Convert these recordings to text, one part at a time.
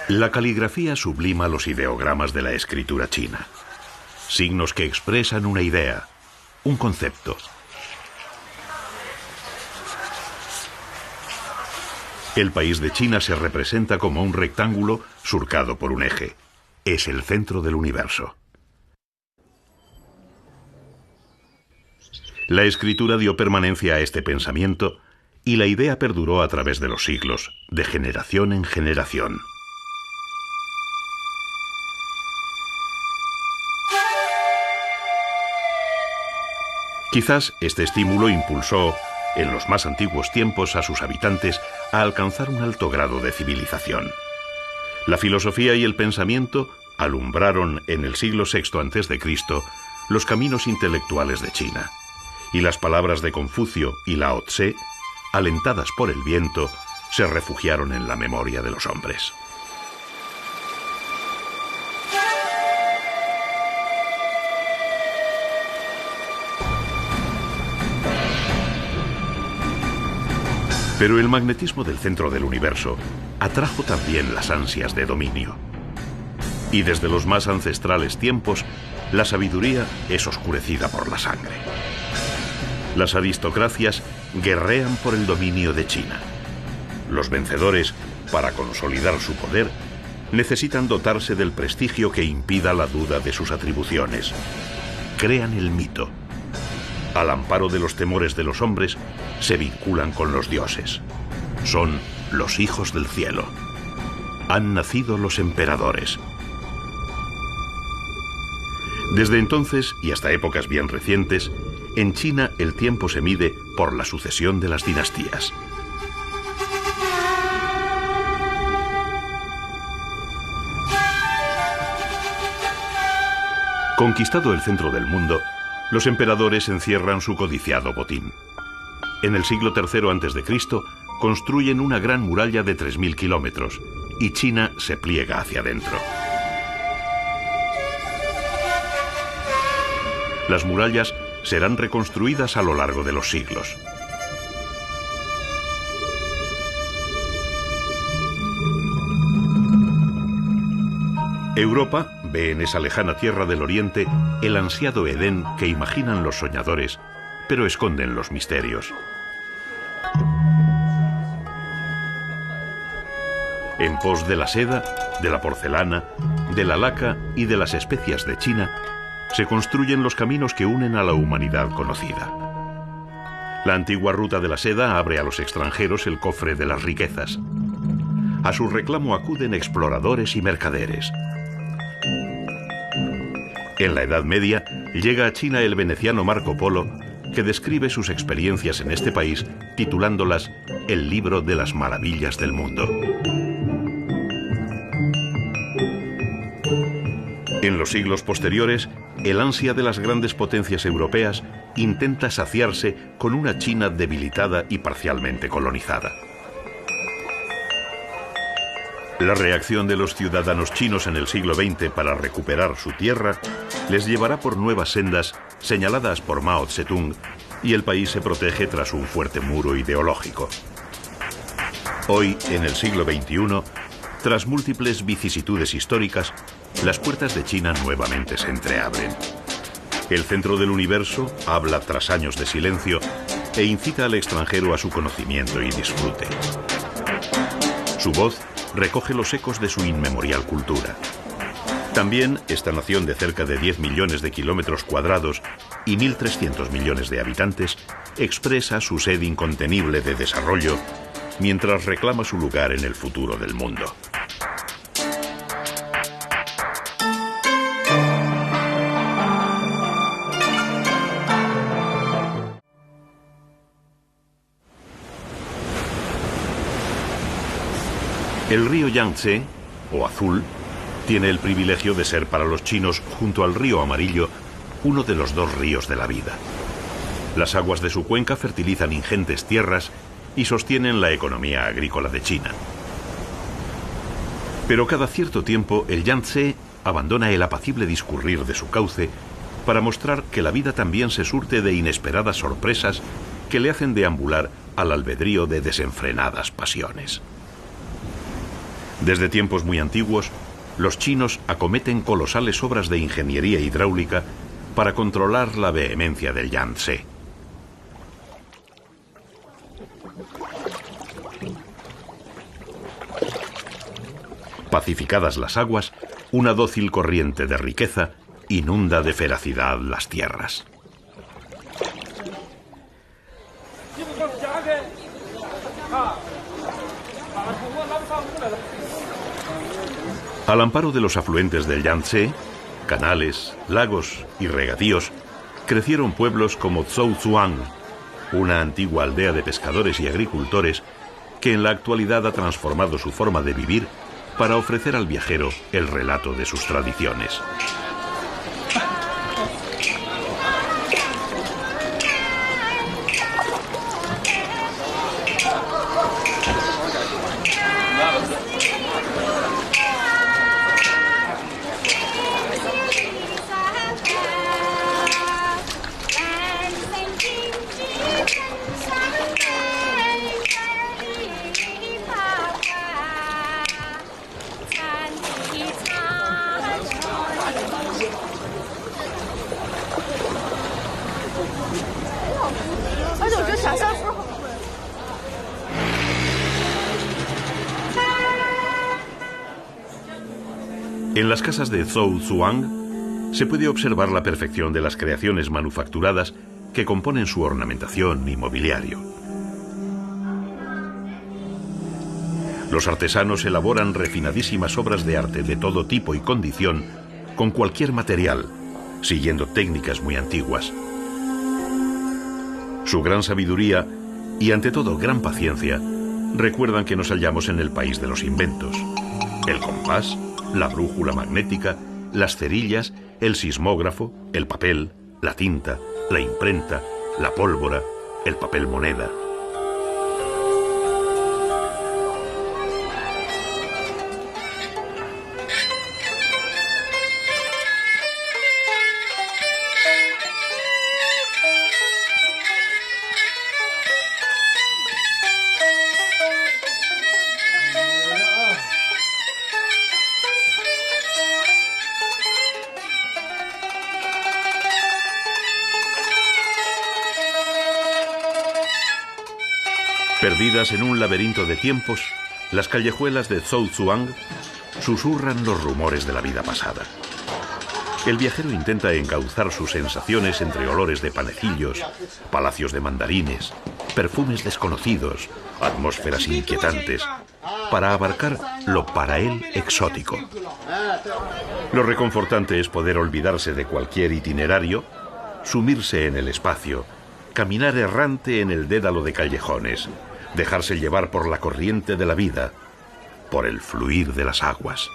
La caligrafía sublima los ideogramas de la escritura china. Signos que expresan una idea, un concepto. El país de China se representa como un rectángulo surcado por un eje. Es el centro del universo. La escritura dio permanencia a este pensamiento y la idea perduró a través de los siglos, de generación en generación. Quizás este estímulo impulsó, en los más antiguos tiempos, a sus habitantes a alcanzar un alto grado de civilización. La filosofía y el pensamiento alumbraron en el siglo VI a.C. los caminos intelectuales de China, y las palabras de Confucio y Lao Tse, alentadas por el viento, se refugiaron en la memoria de los hombres. Pero el magnetismo del centro del universo atrajo también las ansias de dominio. Y desde los más ancestrales tiempos, la sabiduría es oscurecida por la sangre. Las aristocracias guerrean por el dominio de China. Los vencedores, para consolidar su poder, necesitan dotarse del prestigio que impida la duda de sus atribuciones. Crean el mito. Al amparo de los temores de los hombres, se vinculan con los dioses. Son los hijos del cielo. Han nacido los emperadores. Desde entonces, y hasta épocas bien recientes, en China el tiempo se mide por la sucesión de las dinastías. Conquistado el centro del mundo, los emperadores encierran su codiciado botín. En el siglo III a.C. construyen una gran muralla de 3.000 kilómetros y China se pliega hacia adentro. Las murallas serán reconstruidas a lo largo de los siglos. Europa ve en esa lejana tierra del Oriente el ansiado Edén que imaginan los soñadores, pero esconden los misterios. En pos de la seda, de la porcelana, de la laca y de las especias de China, se construyen los caminos que unen a la humanidad conocida. La antigua ruta de la seda abre a los extranjeros el cofre de las riquezas. A su reclamo acuden exploradores y mercaderes. En la Edad Media llega a China el veneciano Marco Polo, que describe sus experiencias en este país titulándolas El libro de las maravillas del mundo. En los siglos posteriores, el ansia de las grandes potencias europeas intenta saciarse con una China debilitada y parcialmente colonizada. La reacción de los ciudadanos chinos en el siglo XX para recuperar su tierra les llevará por nuevas sendas señaladas por Mao Zedong, y el país se protege tras un fuerte muro ideológico. Hoy, en el siglo XXI, tras múltiples vicisitudes históricas, las puertas de China nuevamente se entreabren. El centro del universo habla tras años de silencio e incita al extranjero a su conocimiento y disfrute. Su voz recoge los ecos de su inmemorial cultura. También esta nación de cerca de 10 millones de kilómetros cuadrados y 1.300 millones de habitantes expresa su sed incontenible de desarrollo mientras reclama su lugar en el futuro del mundo. El río Yangtze, o Azul, tiene el privilegio de ser para los chinos, junto al río Amarillo, uno de los dos ríos de la vida. Las aguas de su cuenca fertilizan ingentes tierras y sostienen la economía agrícola de China. Pero cada cierto tiempo el Yangtze abandona el apacible discurrir de su cauce para mostrar que la vida también se surte de inesperadas sorpresas que le hacen deambular al albedrío de desenfrenadas pasiones. Desde tiempos muy antiguos, los chinos acometen colosales obras de ingeniería hidráulica para controlar la vehemencia del Yangtze. Pacificadas las aguas, una dócil corriente de riqueza inunda de feracidad las tierras. Al amparo de los afluentes del Yangtze, canales, lagos y regadíos, crecieron pueblos como Zhouzhuang, una antigua aldea de pescadores y agricultores que en la actualidad ha transformado su forma de vivir para ofrecer al viajero el relato de sus tradiciones. En las casas de Zhouzhuang se puede observar la perfección de las creaciones manufacturadas que componen su ornamentación y mobiliario. Los artesanos elaboran refinadísimas obras de arte de todo tipo y condición con cualquier material, siguiendo técnicas muy antiguas. Su gran sabiduría y, ante todo, gran paciencia recuerdan que nos hallamos en el país de los inventos. El compás, la brújula magnética, las cerillas, el sismógrafo, el papel, la tinta, la imprenta, la pólvora, el papel moneda. Perdidas en un laberinto de tiempos, las callejuelas de Zhouzhuang susurran los rumores de la vida pasada. El viajero intenta encauzar sus sensaciones entre olores de panecillos, palacios de mandarines, perfumes desconocidos, atmósferas inquietantes, para abarcar lo para él exótico. Lo reconfortante es poder olvidarse de cualquier itinerario, sumirse en el espacio, caminar errante en el dédalo de callejones, dejarse llevar por la corriente de la vida, por el fluir de las aguas.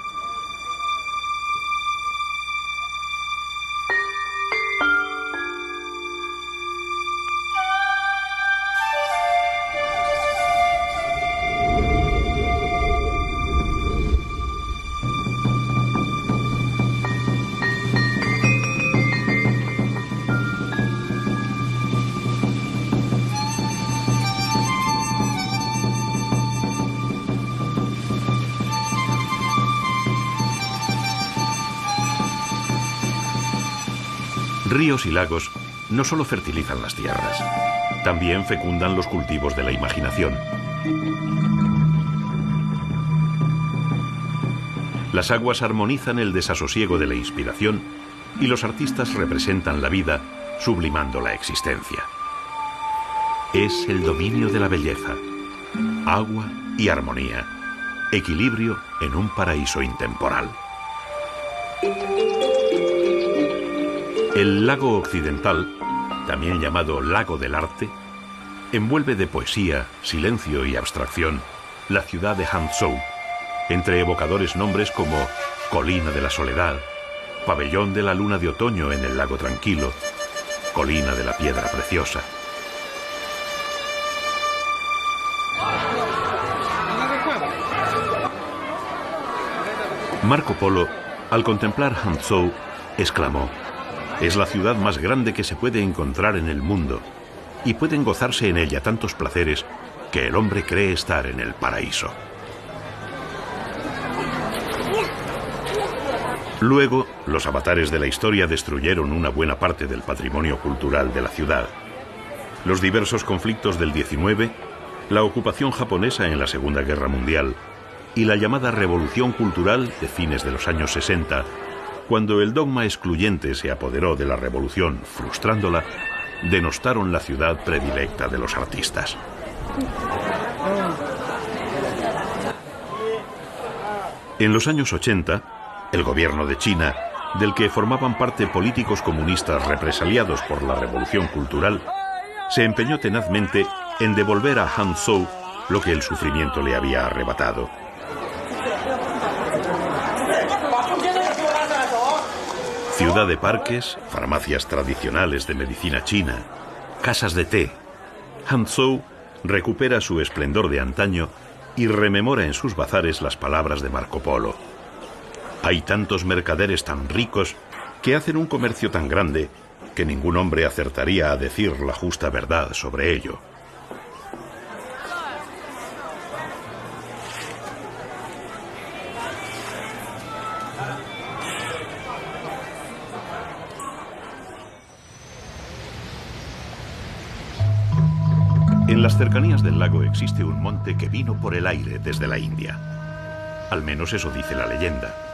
Ríos y lagos no solo fertilizan las tierras, también fecundan los cultivos de la imaginación. Las aguas armonizan el desasosiego de la inspiración y los artistas representan la vida sublimando la existencia. Es el dominio de la belleza, agua y armonía, equilibrio en un paraíso intemporal. El lago occidental, también llamado Lago del Arte, envuelve de poesía, silencio y abstracción la ciudad de Hangzhou, entre evocadores nombres como Colina de la Soledad, Pabellón de la Luna de Otoño en el Lago Tranquilo, Colina de la Piedra Preciosa. Marco Polo, al contemplar Hangzhou, exclamó: «Es la ciudad más grande que se puede encontrar en el mundo, y pueden gozarse en ella tantos placeres que el hombre cree estar en el paraíso». Luego, los avatares de la historia destruyeron una buena parte del patrimonio cultural de la ciudad. Los diversos conflictos del 19, la ocupación japonesa en la Segunda Guerra Mundial y la llamada Revolución Cultural de fines de los años 60, cuando el dogma excluyente se apoderó de la revolución, frustrándola, denostaron la ciudad predilecta de los artistas. En los años 80, el gobierno de China, del que formaban parte políticos comunistas represaliados por la Revolución Cultural, se empeñó tenazmente en devolver a Hangzhou lo que el sufrimiento le había arrebatado. Ciudad de parques, farmacias tradicionales de medicina china, casas de té. Hangzhou recupera su esplendor de antaño y rememora en sus bazares las palabras de Marco Polo. Hay tantos mercaderes tan ricos que hacen un comercio tan grande que ningún hombre acertaría a decir la justa verdad sobre ello. En las cercanías del lago existe un monte que vino por el aire desde la India. Al menos eso dice la leyenda.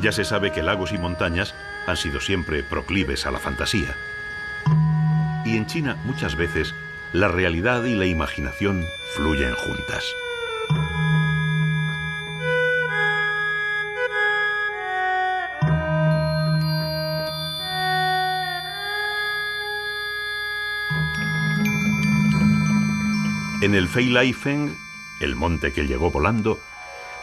Ya se sabe que lagos y montañas han sido siempre proclives a la fantasía. Y en China, muchas veces, la realidad y la imaginación fluyen juntas. En el Feilaifeng, el monte que llegó volando,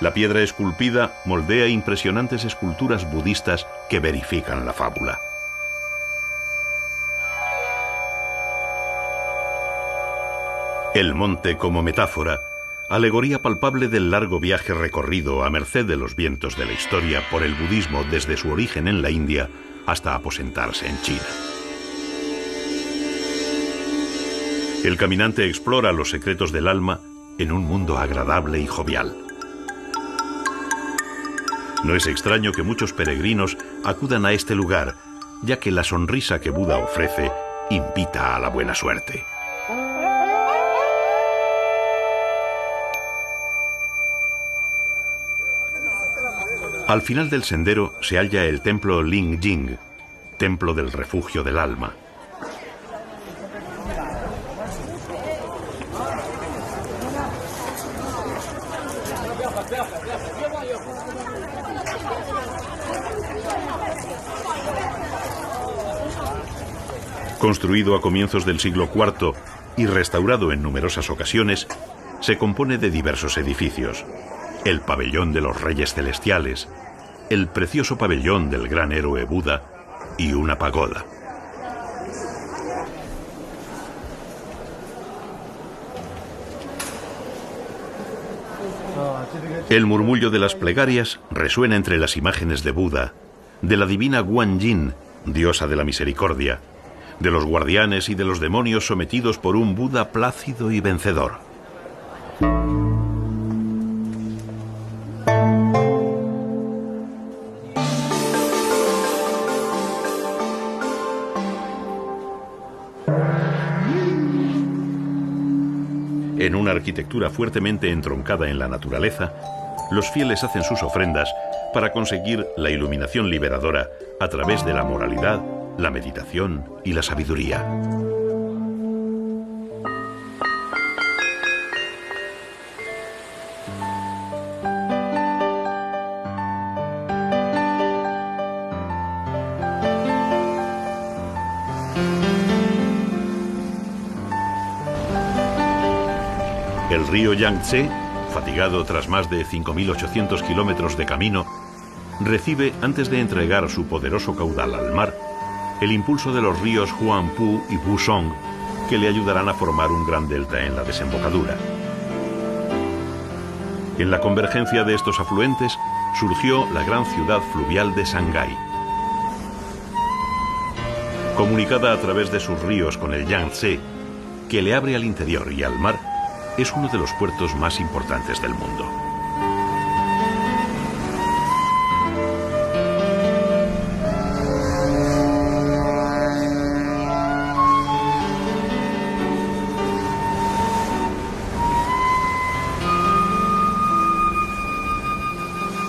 la piedra esculpida moldea impresionantes esculturas budistas que verifican la fábula. El monte como metáfora, alegoría palpable del largo viaje recorrido a merced de los vientos de la historia por el budismo desde su origen en la India hasta aposentarse en China. El caminante explora los secretos del alma en un mundo agradable y jovial. No es extraño que muchos peregrinos acudan a este lugar, ya que la sonrisa que Buda ofrece invita a la buena suerte. Al final del sendero se halla el templo Lingjing, templo del refugio del alma. Construido a comienzos del siglo IV y restaurado en numerosas ocasiones, se compone de diversos edificios: el pabellón de los Reyes Celestiales, el precioso pabellón del gran héroe Buda y una pagoda. El murmullo de las plegarias resuena entre las imágenes de Buda, de la divina Guanyin, diosa de la misericordia, de los guardianes y de los demonios sometidos por un Buda plácido y vencedor. En una arquitectura fuertemente entroncada en la naturaleza, los fieles hacen sus ofrendas para conseguir la iluminación liberadora a través de la moralidad, la meditación y la sabiduría. El río Yangtze, fatigado tras más de 5.800 kilómetros de camino, recibe, antes de entregar su poderoso caudal al mar, el impulso de los ríos Huangpu y Busong, que le ayudarán a formar un gran delta en la desembocadura. En la convergencia de estos afluentes surgió la gran ciudad fluvial de Shanghái. Comunicada a través de sus ríos con el Yangtze, que le abre al interior y al mar, es uno de los puertos más importantes del mundo.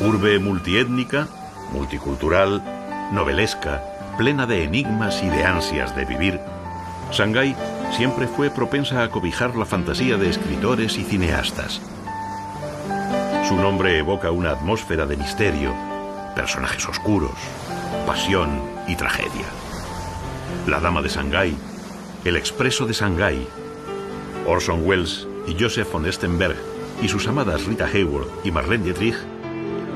Urbe multiétnica, multicultural, novelesca, plena de enigmas y de ansias de vivir, Shanghái siempre fue propensa a cobijar la fantasía de escritores y cineastas. Su nombre evoca una atmósfera de misterio, personajes oscuros, pasión y tragedia. La Dama de Shanghái, El Expreso de Shanghái, Orson Welles y Joseph von Estenberg y sus amadas Rita Hayworth y Marlene Dietrich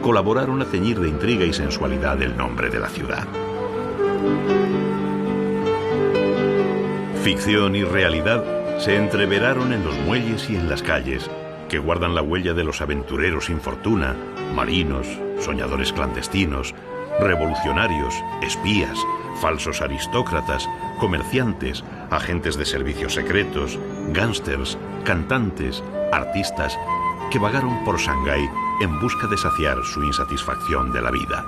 colaboraron a teñir de intriga y sensualidad el nombre de la ciudad. Ficción y realidad se entreveraron en los muelles y en las calles, que guardan la huella de los aventureros sin fortuna, marinos, soñadores clandestinos, revolucionarios, espías, falsos aristócratas, comerciantes, agentes de servicios secretos, gángsters, cantantes, artistas, que vagaron por Shanghái en busca de saciar su insatisfacción de la vida.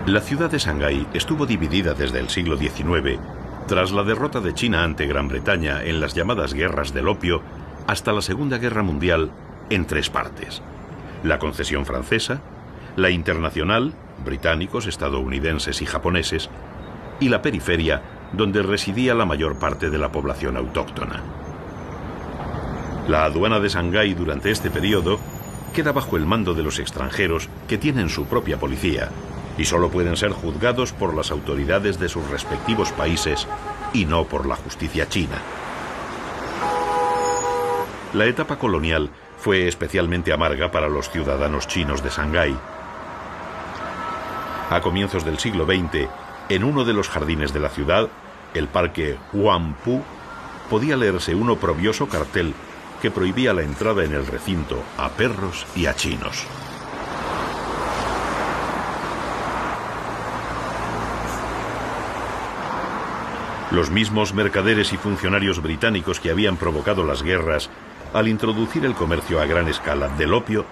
La ciudad de Shanghái estuvo dividida desde el siglo XIX, tras la derrota de China ante Gran Bretaña en las llamadas Guerras del Opio, hasta la Segunda Guerra Mundial, en tres partes: la concesión francesa, la internacional, británicos, estadounidenses y japoneses, y la periferia, donde residía la mayor parte de la población autóctona. La aduana de Shanghái durante este periodo queda bajo el mando de los extranjeros, que tienen su propia policía y solo pueden ser juzgados por las autoridades de sus respectivos países y no por la justicia china. La etapa colonial fue especialmente amarga para los ciudadanos chinos de Shanghái. A comienzos del siglo XX, en uno de los jardines de la ciudad, el parque Huangpu, podía leerse un oprobioso cartel que prohibía la entrada en el recinto a perros y a chinos. Los mismos mercaderes y funcionarios británicos que habían provocado las guerras, al introducir el comercio a gran escala del opio,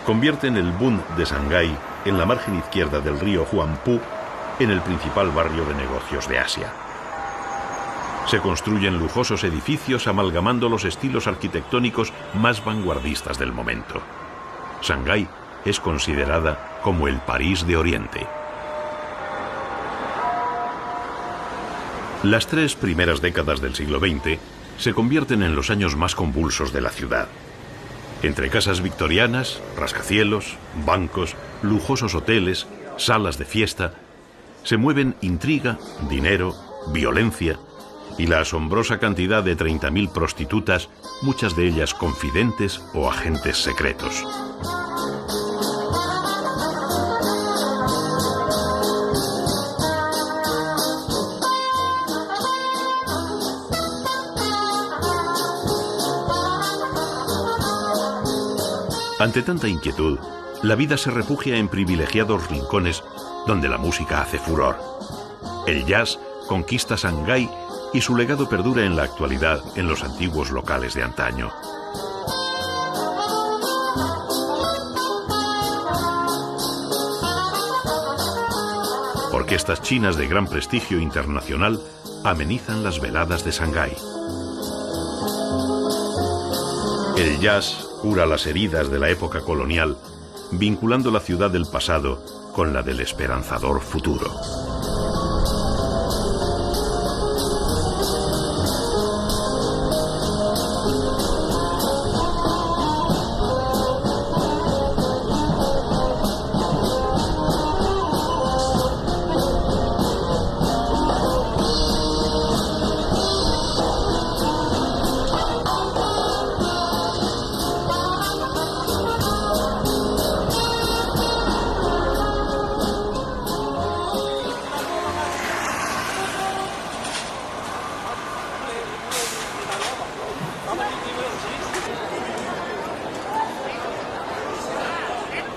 convierten el Bund de Shanghái, en la margen izquierda del río Huangpu, en el principal barrio de negocios de Asia. Se construyen lujosos edificios amalgamando los estilos arquitectónicos más vanguardistas del momento. Shanghái es considerada como el París de Oriente. Las tres primeras décadas del siglo XX se convierten en los años más convulsos de la ciudad. Entre casas victorianas, rascacielos, bancos, lujosos hoteles, salas de fiesta, se mueven intriga, dinero, violencia y la asombrosa cantidad de 30.000 prostitutas, muchas de ellas confidentes o agentes secretos. Ante tanta inquietud, la vida se refugia en privilegiados rincones donde la música hace furor. El jazz conquista Shanghái y su legado perdura en la actualidad en los antiguos locales de antaño. Orquestas chinas de gran prestigio internacional amenizan las veladas de Shanghái. El jazz cura las heridas de la época colonial, vinculando la ciudad del pasado con la del esperanzador futuro.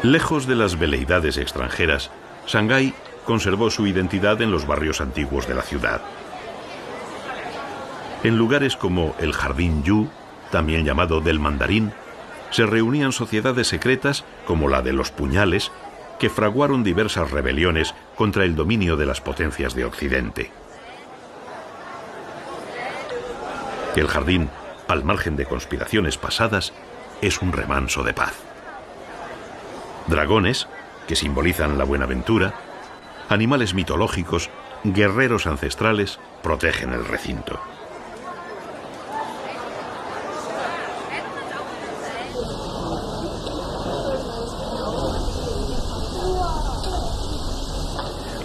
Lejos de las veleidades extranjeras, Shanghái conservó su identidad en los barrios antiguos de la ciudad. En lugares como el Jardín Yu, también llamado del Mandarín, se reunían sociedades secretas como la de los Puñales, que fraguaron diversas rebeliones contra el dominio de las potencias de Occidente. El jardín al margen de conspiraciones pasadas, es un remanso de paz. Dragones, que simbolizan la buenaventura, animales mitológicos, guerreros ancestrales, protegen el recinto.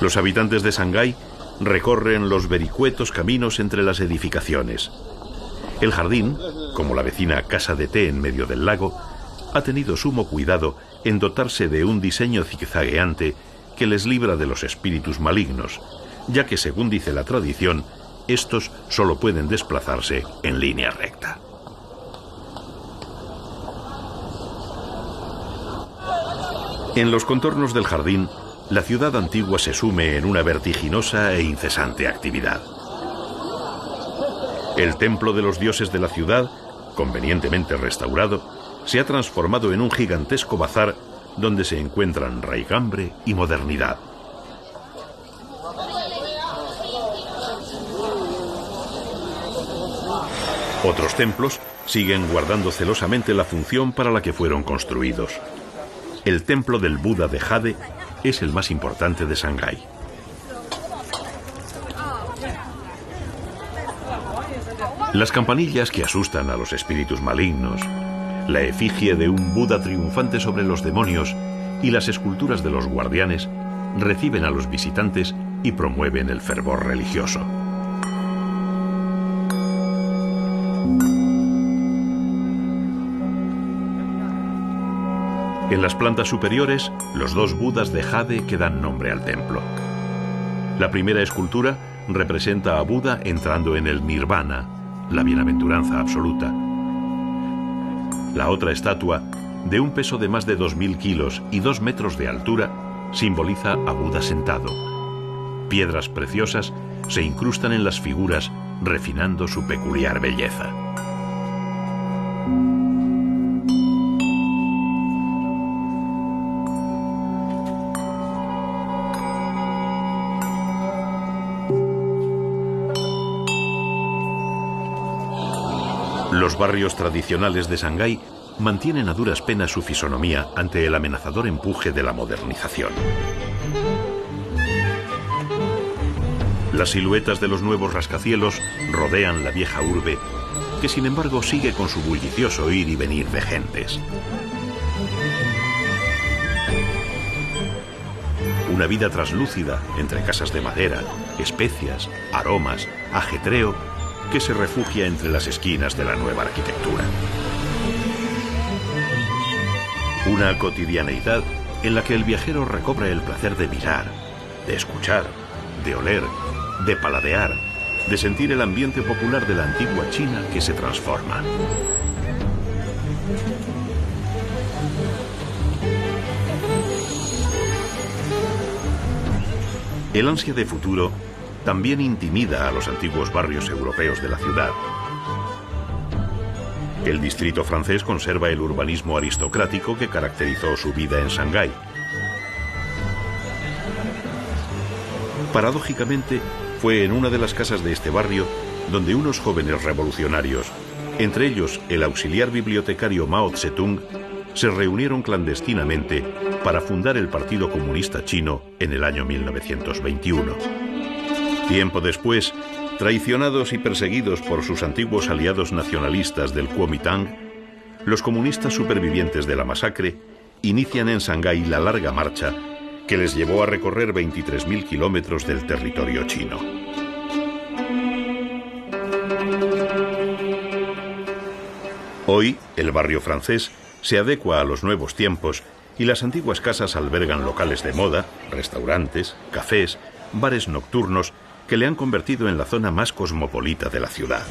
Los habitantes de Shanghái recorren los vericuetos caminos entre las edificaciones. El jardín, como la vecina casa de té en medio del lago, ha tenido sumo cuidado en dotarse de un diseño zigzagueante que les libra de los espíritus malignos, ya que, según dice la tradición, estos solo pueden desplazarse en línea recta. En los contornos del jardín, la ciudad antigua se sume en una vertiginosa e incesante actividad. El templo de los dioses de la ciudad, convenientemente restaurado, se ha transformado en un gigantesco bazar donde se encuentran raigambre y modernidad. Otros templos siguen guardando celosamente la función para la que fueron construidos. El templo del Buda de Jade es el más importante de Shanghái. Las campanillas que asustan a los espíritus malignos, la efigie de un Buda triunfante sobre los demonios y las esculturas de los guardianes reciben a los visitantes y promueven el fervor religioso. En las plantas superiores, los dos Budas de jade que dan nombre al templo. La primera escultura representa a Buda entrando en el Nirvana, la bienaventuranza absoluta. La otra estatua, de un peso de más de 2000 kilos y 2 metros de altura, simboliza a Buda sentado. Piedras preciosas se incrustan en las figuras, refinando su peculiar belleza. Los barrios tradicionales de Shanghái mantienen a duras penas su fisonomía ante el amenazador empuje de la modernización. Las siluetas de los nuevos rascacielos rodean la vieja urbe, que sin embargo sigue con su bullicioso ir y venir de gentes. Una vida traslúcida entre casas de madera, especias, aromas, ajetreo, que se refugia entre las esquinas de la nueva arquitectura. Una cotidianeidad en la que el viajero recobra el placer de mirar, de escuchar, de oler, de paladear, de sentir el ambiente popular de la antigua China que se transforma. El ansia de futuro también intimida a los antiguos barrios europeos de la ciudad. El distrito francés conserva el urbanismo aristocrático que caracterizó su vida en Shanghái. Paradójicamente, fue en una de las casas de este barrio donde unos jóvenes revolucionarios, entre ellos el auxiliar bibliotecario Mao Tse-tung, se reunieron clandestinamente para fundar el Partido Comunista Chino en el año 1921. Tiempo después, traicionados y perseguidos por sus antiguos aliados nacionalistas del Kuomintang, los comunistas supervivientes de la masacre inician en Shanghái la larga marcha que les llevó a recorrer 23.000 kilómetros del territorio chino. Hoy, el barrio francés se adecua a los nuevos tiempos y las antiguas casas albergan locales de moda, restaurantes, cafés, bares nocturnos que le han convertido en la zona más cosmopolita de la ciudad.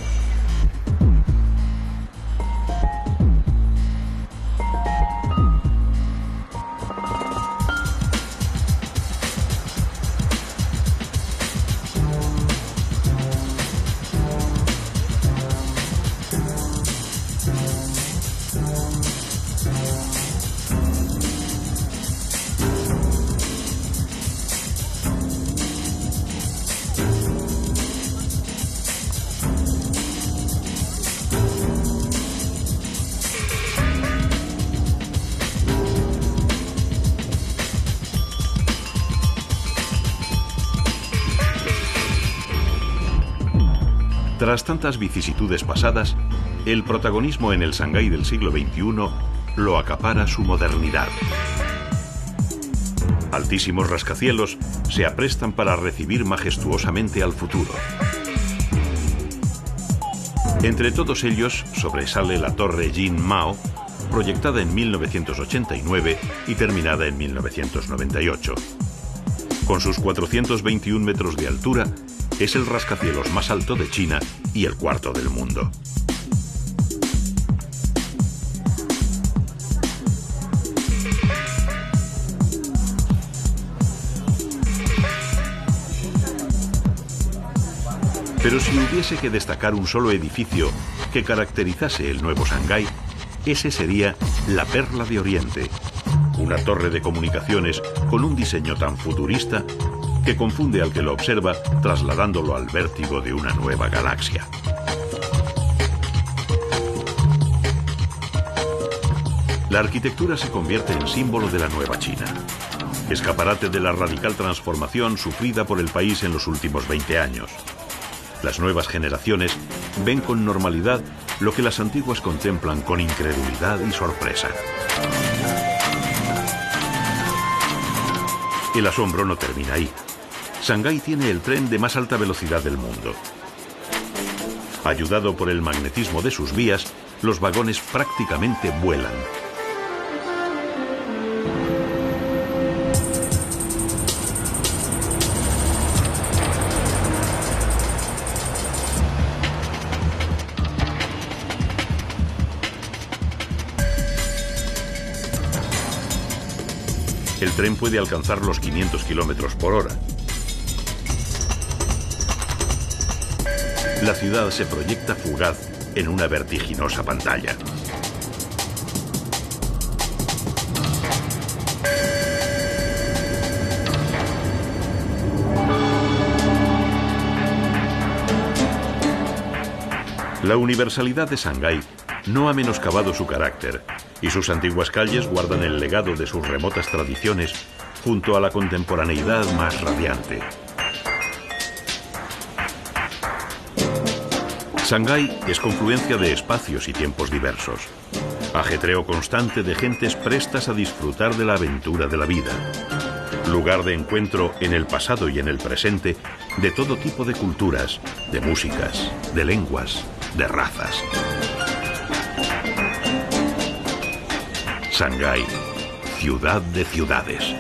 Tras tantas vicisitudes pasadas, el protagonismo en el Shanghái del siglo XXI lo acapara su modernidad. Altísimos rascacielos se aprestan para recibir majestuosamente al futuro. Entre todos ellos sobresale la Torre Jin Mao, proyectada en 1989 y terminada en 1998. Con sus 421 metros de altura, es el rascacielos más alto de China y el cuarto del mundo. Pero si hubiese que destacar un solo edificio que caracterizase el nuevo Shanghái, ese sería la Perla de Oriente, una torre de comunicaciones con un diseño tan futurista que confunde al que lo observa, trasladándolo al vértigo de una nueva galaxia. La arquitectura se convierte en símbolo de la nueva China, escaparate de la radical transformación sufrida por el país en los últimos 20 años. Las nuevas generaciones ven con normalidad lo que las antiguas contemplan con incredulidad y sorpresa. El asombro no termina ahí. Shanghái tiene el tren de más alta velocidad del mundo. Ayudado por el magnetismo de sus vías, los vagones prácticamente vuelan. El tren puede alcanzar los 500 kilómetros por hora. La ciudad se proyecta fugaz en una vertiginosa pantalla. La universalidad de Shanghái no ha menoscabado su carácter, y sus antiguas calles guardan el legado de sus remotas tradiciones junto a la contemporaneidad más radiante. Shanghái es confluencia de espacios y tiempos diversos, ajetreo constante de gentes prestas a disfrutar de la aventura de la vida, lugar de encuentro en el pasado y en el presente de todo tipo de culturas, de músicas, de lenguas, de razas. Shanghái, ciudad de ciudades.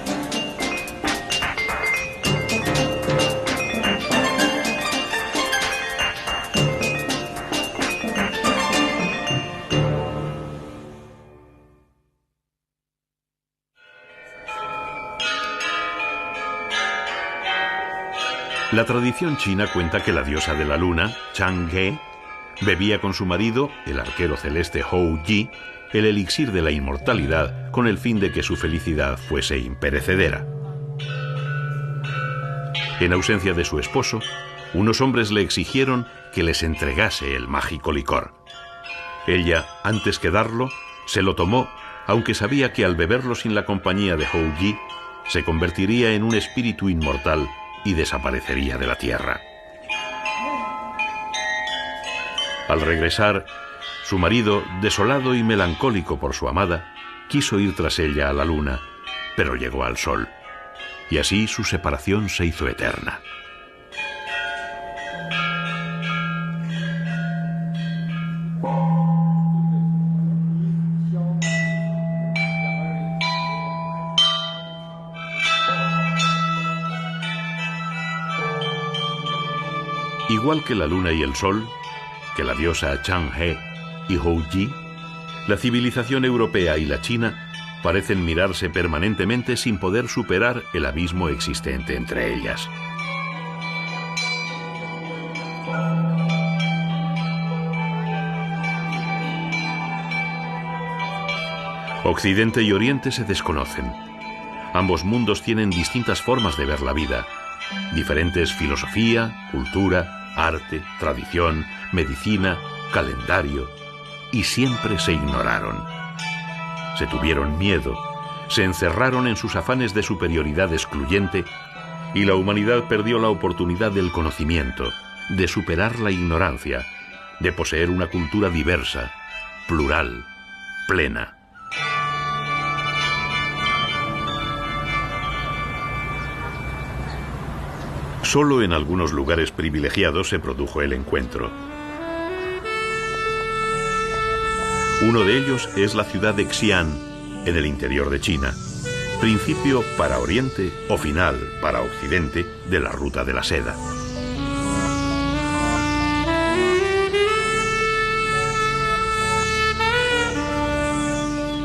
La tradición china cuenta que la diosa de la luna, Chang'e, bebía con su marido, el arquero celeste Hou Yi, el elixir de la inmortalidad con el fin de que su felicidad fuese imperecedera. En ausencia de su esposo, unos hombres le exigieron que les entregase el mágico licor. Ella, antes que darlo, se lo tomó, aunque sabía que al beberlo sin la compañía de Hou Yi, se convertiría en un espíritu inmortal y desaparecería de la tierra. Al regresar, su marido, desolado y melancólico por su amada, quiso ir tras ella a la luna, pero llegó al sol, y así su separación se hizo eterna. Igual que la luna y el sol, que la diosa Chang'e y Hou Yi, la civilización europea y la china parecen mirarse permanentemente sin poder superar el abismo existente entre ellas. Occidente y Oriente se desconocen. Ambos mundos tienen distintas formas de ver la vida, diferentes filosofía, cultura, arte, tradición, medicina, calendario, y siempre se ignoraron. Se tuvieron miedo, se encerraron en sus afanes de superioridad excluyente, y la humanidad perdió la oportunidad del conocimiento, de superar la ignorancia, de poseer una cultura diversa, plural, plena. Solo en algunos lugares privilegiados se produjo el encuentro. Uno de ellos es la ciudad de Xi'an, en el interior de China, principio para Oriente o final para Occidente de la ruta de la seda.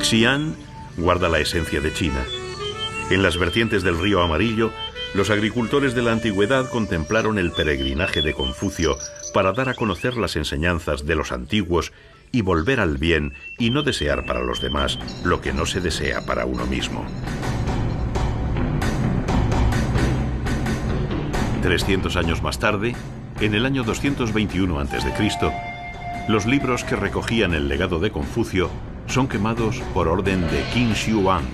Xi'an guarda la esencia de China. En las vertientes del río Amarillo, los agricultores de la antigüedad contemplaron el peregrinaje de Confucio para dar a conocer las enseñanzas de los antiguos y volver al bien y no desear para los demás lo que no se desea para uno mismo. 300 años más tarde, en el año 221 a.C., los libros que recogían el legado de Confucio son quemados por orden de Qin Shi Huang,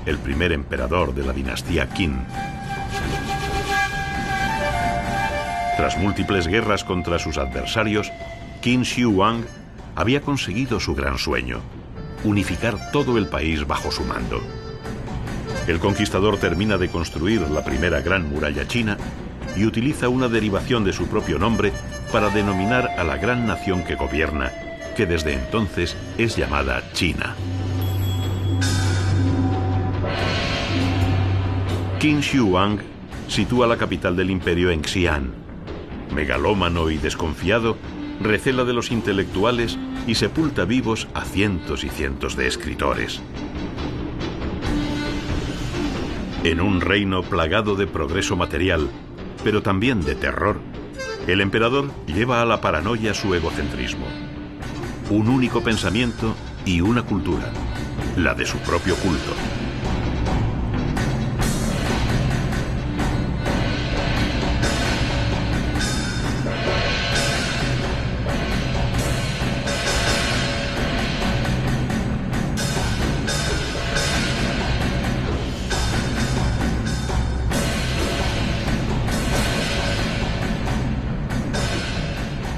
el primer emperador de la dinastía Qin. Tras múltiples guerras contra sus adversarios, Qin Shi Huang había conseguido su gran sueño: unificar todo el país bajo su mando. El conquistador termina de construir la primera gran muralla china y utiliza una derivación de su propio nombre para denominar a la gran nación que gobierna, que desde entonces es llamada China. Qin Shi Huang sitúa la capital del imperio en Xi'an. Megalómano y desconfiado, recela de los intelectuales y sepulta vivos a cientos y cientos de escritores. En un reino plagado de progreso material, pero también de terror, el emperador lleva a la paranoia su egocentrismo. Un único pensamiento y una cultura, la de su propio culto.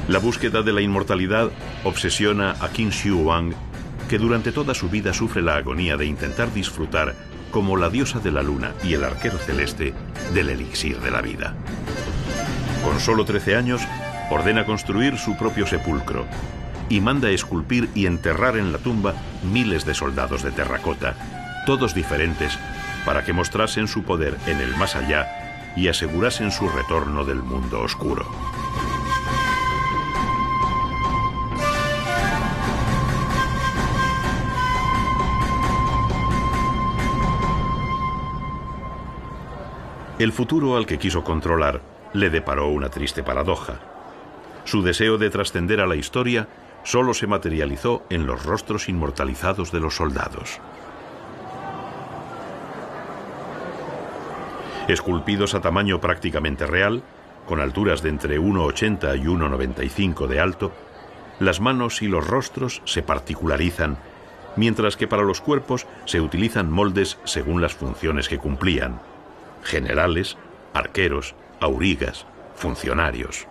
La búsqueda de la inmortalidad obsesiona a Qin Shi Huang, que durante toda su vida sufre la agonía de intentar disfrutar, como la diosa de la luna y el arquero celeste, del elixir de la vida. Con solo 13 años, ordena construir su propio sepulcro y manda esculpir y enterrar en la tumba miles de soldados de terracota, todos diferentes, para que mostrasen su poder en el más allá y asegurasen su retorno del mundo oscuro. El futuro al que quiso controlar le deparó una triste paradoja. Su deseo de trascender a la historia solo se materializó en los rostros inmortalizados de los soldados. Esculpidos a tamaño prácticamente real, con alturas de entre 1,80 y 1,95 de alto, las manos y los rostros se particularizan, mientras que para los cuerpos se utilizan moldes según las funciones que cumplían: generales, arqueros, aurigas, funcionarios.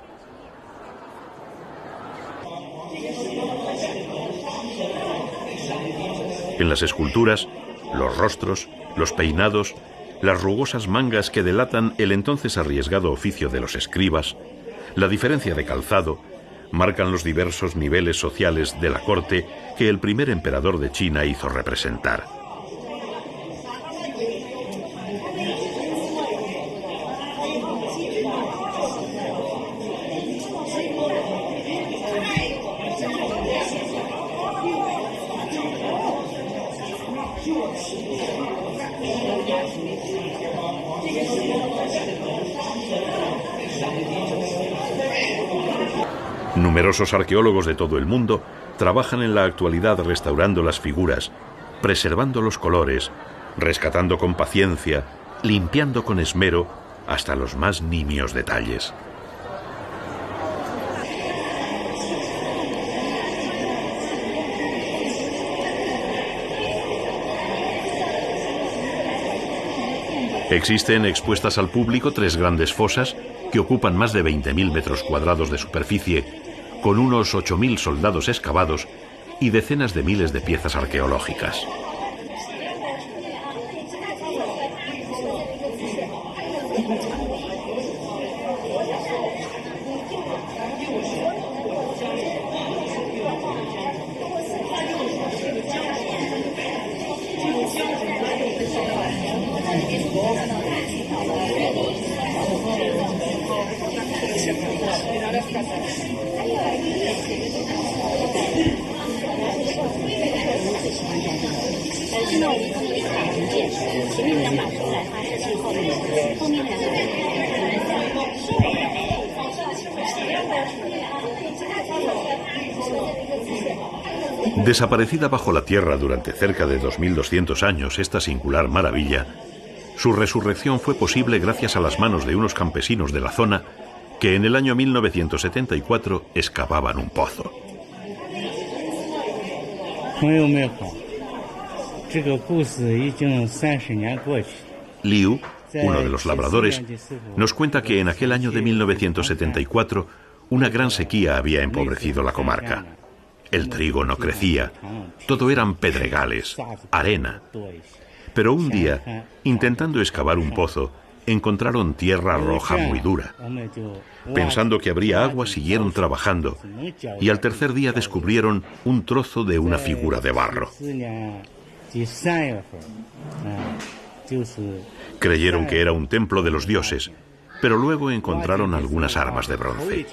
En las esculturas, los rostros, los peinados, las rugosas mangas que delatan el entonces arriesgado oficio de los escribas, la diferencia de calzado, marcan los diversos niveles sociales de la corte que el primer emperador de China hizo representar. Numerosos arqueólogos de todo el mundo trabajan en la actualidad restaurando las figuras, preservando los colores, rescatando con paciencia, limpiando con esmero hasta los más nimios detalles. Existen expuestas al público 3 grandes fosas que ocupan más de 20.000 metros cuadrados de superficie, con unos 8.000 soldados excavados y decenas de miles de piezas arqueológicas. Desaparecida bajo la tierra durante cerca de 2200 años, esta singular maravilla, su resurrección fue posible gracias a las manos de unos campesinos de la zona que en el año 1974 excavaban un pozo. Liu, uno de los labradores, nos cuenta que en aquel año de 1974 una gran sequía había empobrecido la comarca. El trigo no crecía, todo eran pedregales, arena. Pero un día, intentando excavar un pozo, encontraron tierra roja muy dura. Pensando que habría agua, siguieron trabajando y al tercer día descubrieron un trozo de una figura de barro. Creyeron que era un templo de los dioses, pero luego encontraron algunas armas de bronce.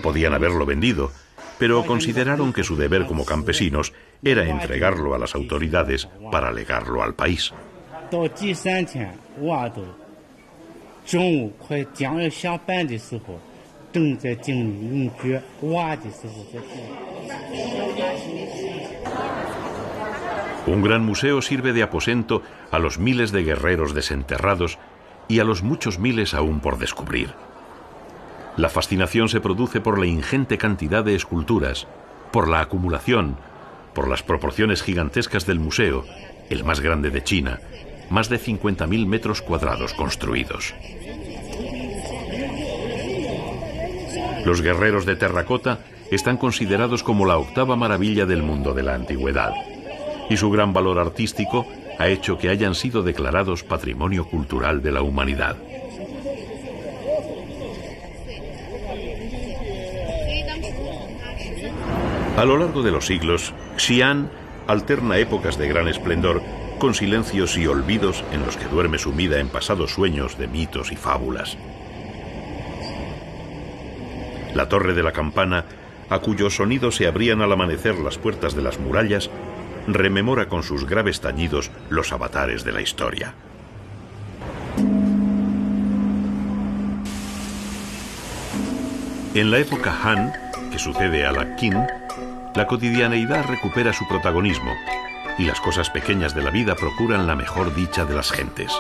Podían haberlo vendido, pero consideraron que su deber como campesinos era entregarlo a las autoridades para legarlo al país. Un gran museo sirve de aposento a los miles de guerreros desenterrados y a los muchos miles aún por descubrir. La fascinación se produce por la ingente cantidad de esculturas, por la acumulación, por las proporciones gigantescas del museo, el más grande de China, más de 50.000 metros cuadrados construidos. Los guerreros de terracota están considerados como la octava maravilla del mundo de la antigüedad, y su gran valor artístico ha hecho que hayan sido declarados Patrimonio Cultural de la Humanidad. A lo largo de los siglos, Xi'an alterna épocas de gran esplendor con silencios y olvidos en los que duerme sumida en pasados sueños de mitos y fábulas. La torre de la campana, a cuyo sonido se abrían al amanecer las puertas de las murallas, rememora con sus graves tañidos los avatares de la historia. En la época Han, que sucede a la Qin, la cotidianeidad recupera su protagonismo y las cosas pequeñas de la vida procuran la mejor dicha de las gentes.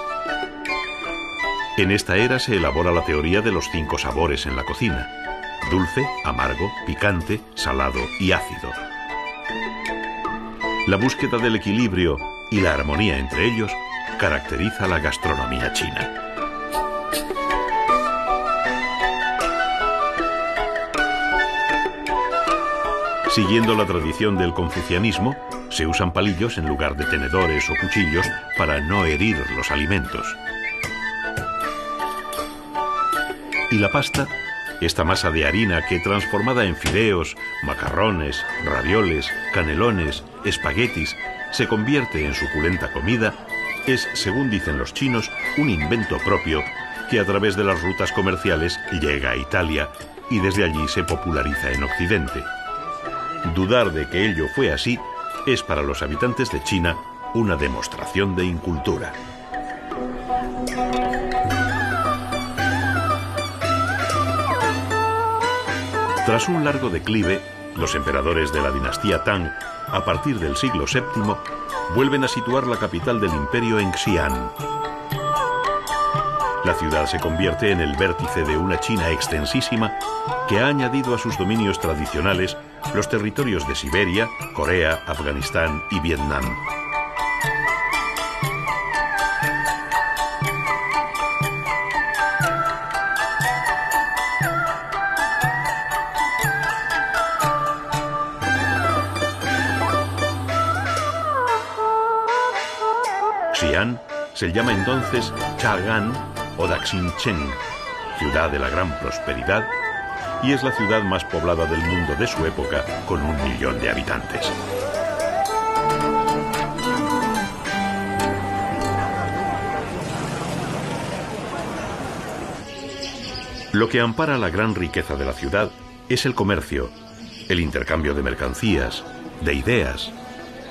En esta era se elabora la teoría de los 5 sabores en la cocina: dulce, amargo, picante, salado y ácido. La búsqueda del equilibrio y la armonía entre ellos caracteriza la gastronomía china. Siguiendo la tradición del confucianismo, se usan palillos en lugar de tenedores o cuchillos para no herir los alimentos. Y la pasta, esta masa de harina que transformada en fideos, macarrones, ravioles, canelones, espaguetis, se convierte en suculenta comida, es, según dicen los chinos, un invento propio que a través de las rutas comerciales llega a Italia y desde allí se populariza en Occidente. Dudar de que ello fue así es para los habitantes de China una demostración de incultura. Tras un largo declive, los emperadores de la dinastía Tang, a partir del siglo VII, vuelven a situar la capital del imperio en Xi'an. La ciudad se convierte en el vértice de una China extensísima que ha añadido a sus dominios tradicionales los territorios de Siberia, Corea, Afganistán y Vietnam. Se llama entonces Chang'an o Daxingcheng, ciudad de la gran prosperidad, y es la ciudad más poblada del mundo de su época, con 1 millón de habitantes. Lo que ampara la gran riqueza de la ciudad es el comercio, el intercambio de mercancías, de ideas,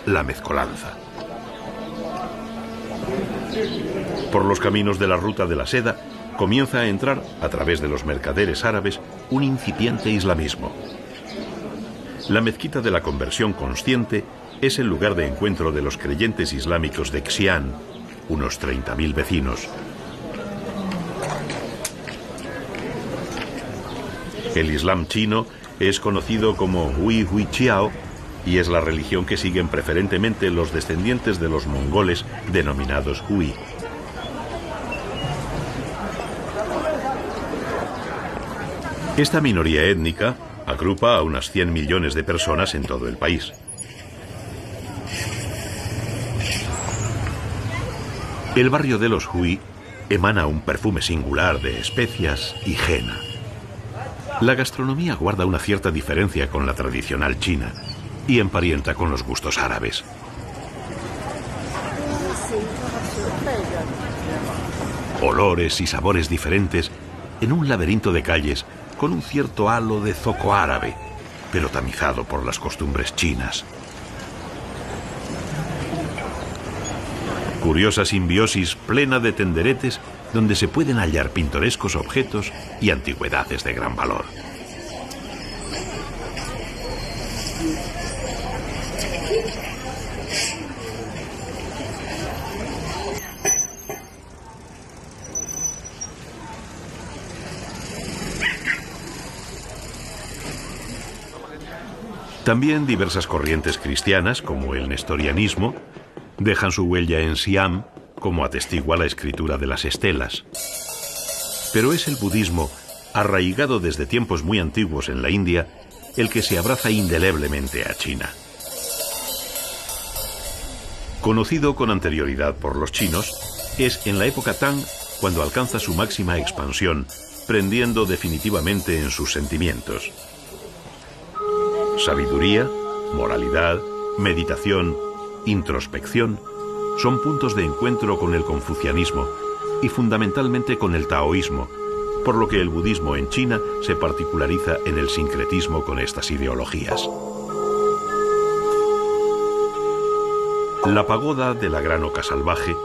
la mezcolanza. Por los caminos de la ruta de la seda comienza a entrar, a través de los mercaderes árabes, un incipiente islamismo. La mezquita de la conversión consciente es el lugar de encuentro de los creyentes islámicos de Xi'an, unos 30.000 vecinos. El Islam chino es conocido como Hui Hui Chiao y es la religión que siguen preferentemente los descendientes de los mongoles denominados Hui. Esta minoría étnica agrupa a unas 100 millones de personas en todo el país. El barrio de los Hui emana un perfume singular de especias y henna. La gastronomía guarda una cierta diferencia con la tradicional china y emparenta con los gustos árabes. Olores y sabores diferentes en un laberinto de calles con un cierto halo de zoco árabe, pero tamizado por las costumbres chinas. Curiosa simbiosis plena de tenderetes donde se pueden hallar pintorescos objetos y antigüedades de gran valor. También diversas corrientes cristianas, como el nestorianismo, dejan su huella en Siam, como atestigua la escritura de las estelas. Pero es el budismo, arraigado desde tiempos muy antiguos en la India, el que se abraza indeleblemente a China. Conocido con anterioridad por los chinos, es en la época Tang cuando alcanza su máxima expansión, prendiendo definitivamente en sus sentimientos. Sabiduría, moralidad, meditación, introspección son puntos de encuentro con el confucianismo y fundamentalmente con el taoísmo, por lo que el budismo en China se particulariza en el sincretismo con estas ideologías. La pagoda de la Gran Oca Salvaje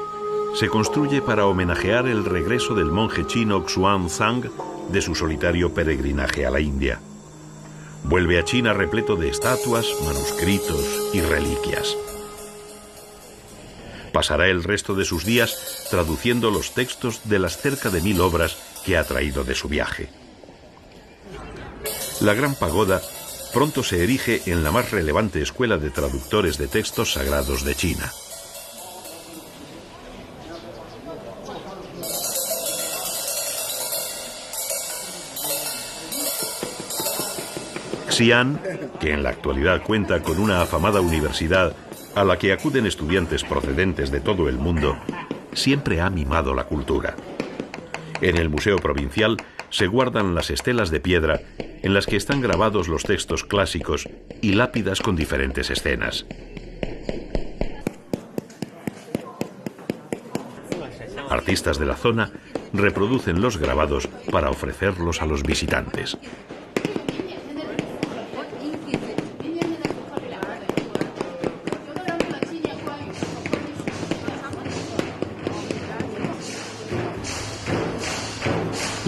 se construye para homenajear el regreso del monje chino Xuanzang de su solitario peregrinaje a la India. Vuelve a China repleto de estatuas, manuscritos y reliquias. Pasará el resto de sus días traduciendo los textos de las cerca de 1000 obras que ha traído de su viaje. La Gran Pagoda pronto se erige en la más relevante escuela de traductores de textos sagrados de China. Xi'an, que en la actualidad cuenta con una afamada universidad a la que acuden estudiantes procedentes de todo el mundo, siempre ha mimado la cultura. En el Museo Provincial se guardan las estelas de piedra en las que están grabados los textos clásicos y lápidas con diferentes escenas. Artistas de la zona reproducen los grabados para ofrecerlos a los visitantes.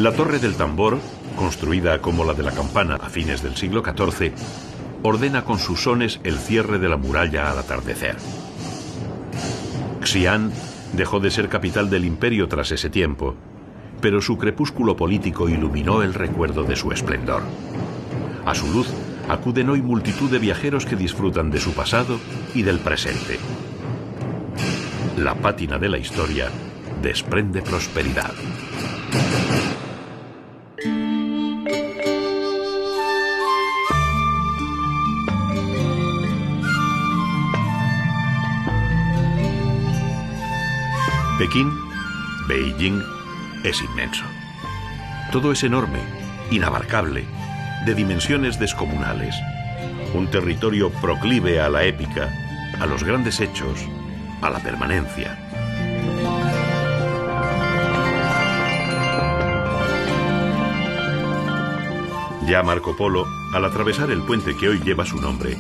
La Torre del Tambor, construida como la de la campana a fines del siglo XIV, ordena con sus sones el cierre de la muralla al atardecer. Xi'an dejó de ser capital del imperio tras ese tiempo, pero su crepúsculo político iluminó el recuerdo de su esplendor. A su luz acuden hoy multitud de viajeros que disfrutan de su pasado y del presente. La pátina de la historia desprende prosperidad. Pekín, Beijing, es inmenso. Todo es enorme, inabarcable, de dimensiones descomunales. Un territorio proclive a la épica, a los grandes hechos, a la permanencia. Ya Marco Polo, al atravesar el puente que hoy lleva su nombre,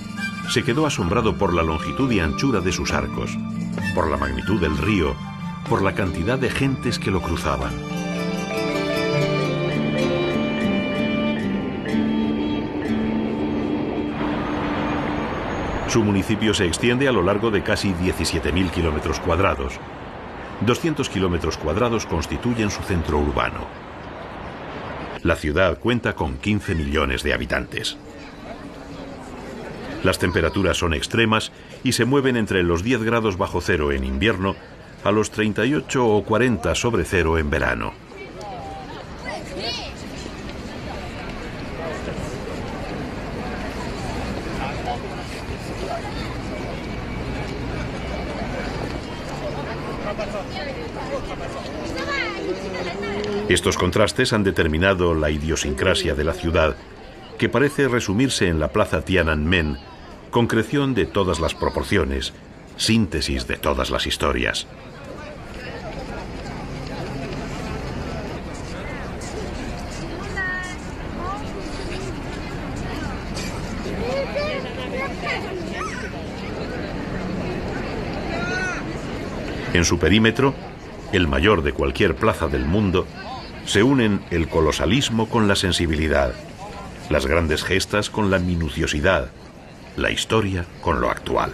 se quedó asombrado por la longitud y anchura de sus arcos, por la magnitud del río, por la cantidad de gentes que lo cruzaban. Su municipio se extiende a lo largo de casi 17.000 kilómetros cuadrados. 200 kilómetros cuadrados constituyen su centro urbano. La ciudad cuenta con 15 millones de habitantes. Las temperaturas son extremas y se mueven entre los 10 grados bajo cero en invierno a los 38 o 40 sobre cero en verano. Estos contrastes han determinado la idiosincrasia de la ciudad, que parece resumirse en la plaza Tiananmen, concreción de todas las proporciones, síntesis de todas las historias. En su perímetro, el mayor de cualquier plaza del mundo, se unen el colosalismo con la sensibilidad, las grandes gestas con la minuciosidad, la historia con lo actual.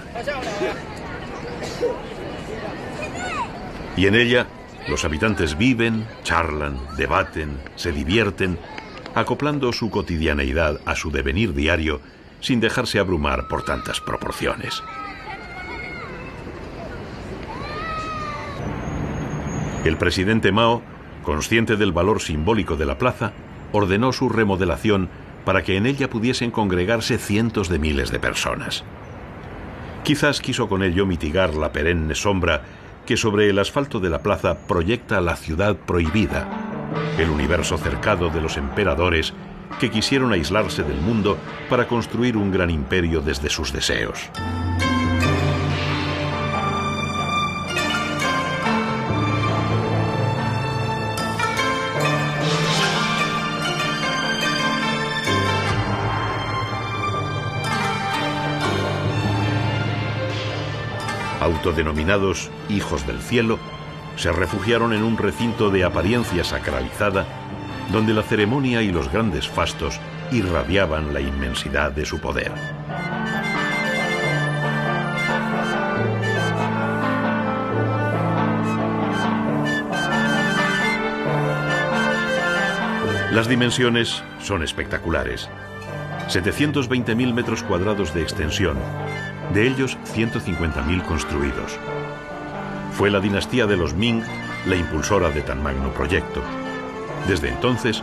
Y en ella, los habitantes viven, charlan, debaten, se divierten, acoplando su cotidianeidad a su devenir diario sin dejarse abrumar por tantas proporciones. El presidente Mao, consciente del valor simbólico de la plaza, ordenó su remodelación para que en ella pudiesen congregarse cientos de miles de personas. Quizás quiso con ello mitigar la perenne sombra que sobre el asfalto de la plaza proyecta la ciudad prohibida, el universo cercado de los emperadores que quisieron aislarse del mundo para construir un gran imperio desde sus deseos. Autodenominados hijos del cielo, se refugiaron en un recinto de apariencia sacralizada, donde la ceremonia y los grandes fastos irradiaban la inmensidad de su poder. Las dimensiones son espectaculares. 720.000 metros cuadrados de extensión, de ellos 150.000 construidos. Fue la dinastía de los Ming la impulsora de tan magno proyecto. Desde entonces,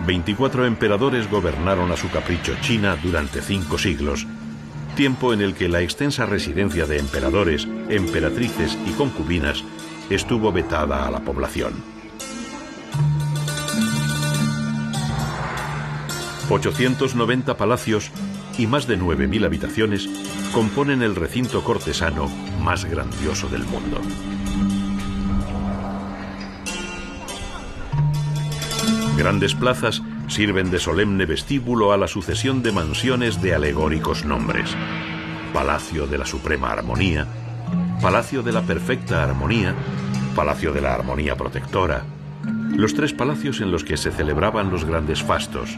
24 emperadores gobernaron a su capricho China durante 5 siglos, tiempo en el que la extensa residencia de emperadores, emperatrices y concubinas estuvo vetada a la población. 890 palacios y más de 9.000 habitaciones componen el recinto cortesano más grandioso del mundo. Grandes plazas sirven de solemne vestíbulo a la sucesión de mansiones de alegóricos nombres. Palacio de la Suprema Armonía, Palacio de la Perfecta Armonía, Palacio de la Armonía Protectora, los 3 palacios en los que se celebraban los grandes fastos,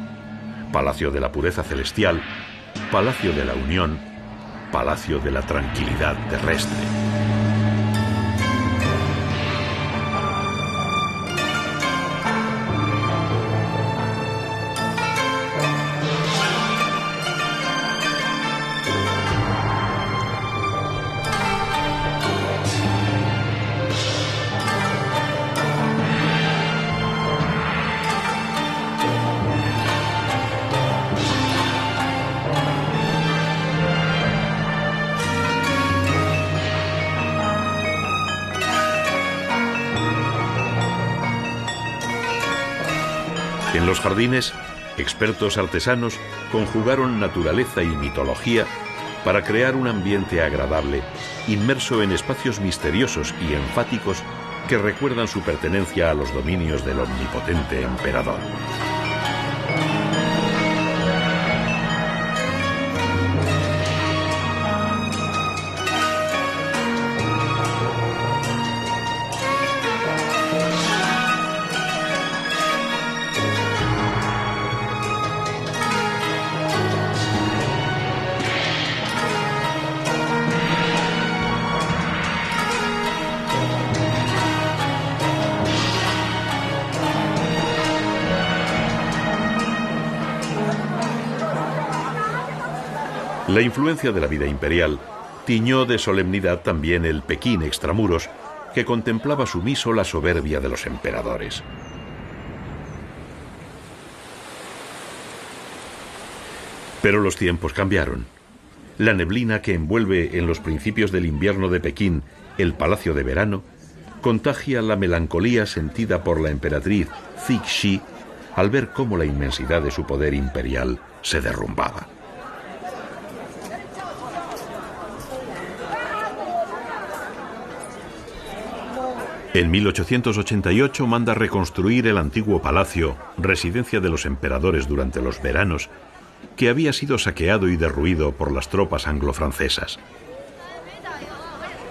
Palacio de la Pureza Celestial, Palacio de la Unión, Palacio de la Tranquilidad Terrestre. En los jardines, expertos artesanos conjugaron naturaleza y mitología para crear un ambiente agradable, inmerso en espacios misteriosos y enfáticos que recuerdan su pertenencia a los dominios del omnipotente emperador. La influencia de la vida imperial tiñó de solemnidad también el Pekín extramuros, que contemplaba sumiso la soberbia de los emperadores. Pero los tiempos cambiaron. La neblina que envuelve en los principios del invierno de Pekín el Palacio de Verano contagia la melancolía sentida por la emperatriz Cixi al ver cómo la inmensidad de su poder imperial se derrumbaba. En 1888 manda reconstruir el antiguo palacio, residencia de los emperadores durante los veranos, que había sido saqueado y derruido por las tropas anglo-francesas.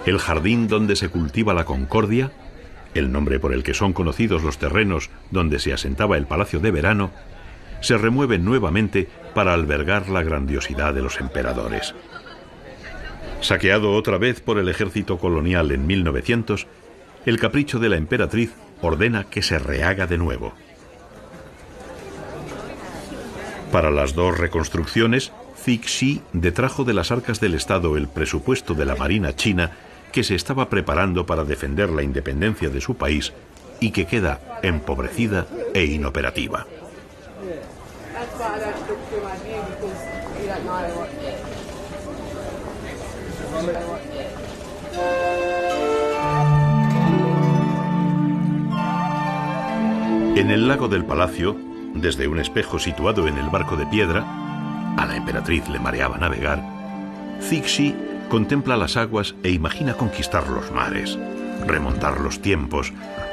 El jardín donde se cultiva la concordia, el nombre por el que son conocidos los terrenos donde se asentaba el Palacio de Verano, se remueve nuevamente para albergar la grandiosidad de los emperadores. Saqueado otra vez por el ejército colonial en 1900, el capricho de la emperatriz ordena que se rehaga de nuevo. Para las dos reconstrucciones, Cixi detrajo de las arcas del Estado el presupuesto de la Marina china que se estaba preparando para defender la independencia de su país y que queda empobrecida e inoperativa. En el lago del palacio, desde un espejo situado en el barco de piedra, a la emperatriz le mareaba navegar, Cixi contempla las aguas e imagina conquistar los mares, remontar los tiempos,